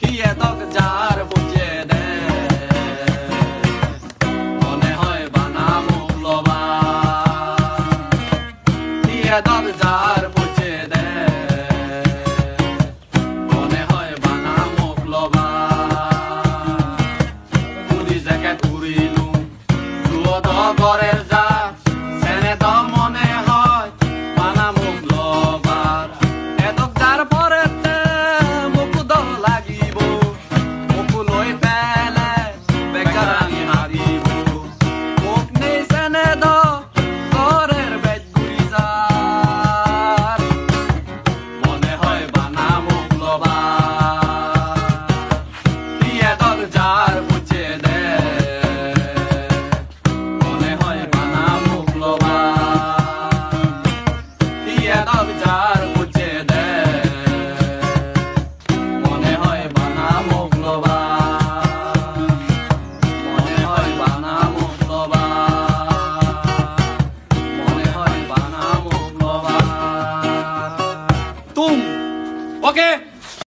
দিয়ে তক যার বুঝে দেয় মনে হয় বানা মৌলবাদ দিয়ে তক যার বুঝে দেয় মনে হয় বানা মৌলবাদ পুরি জ্যাকেট উড়িলু তুও তো ঘরের যা সেনে তো মনে হয় বানা মৌলবাদ এতক যার পরে Okay.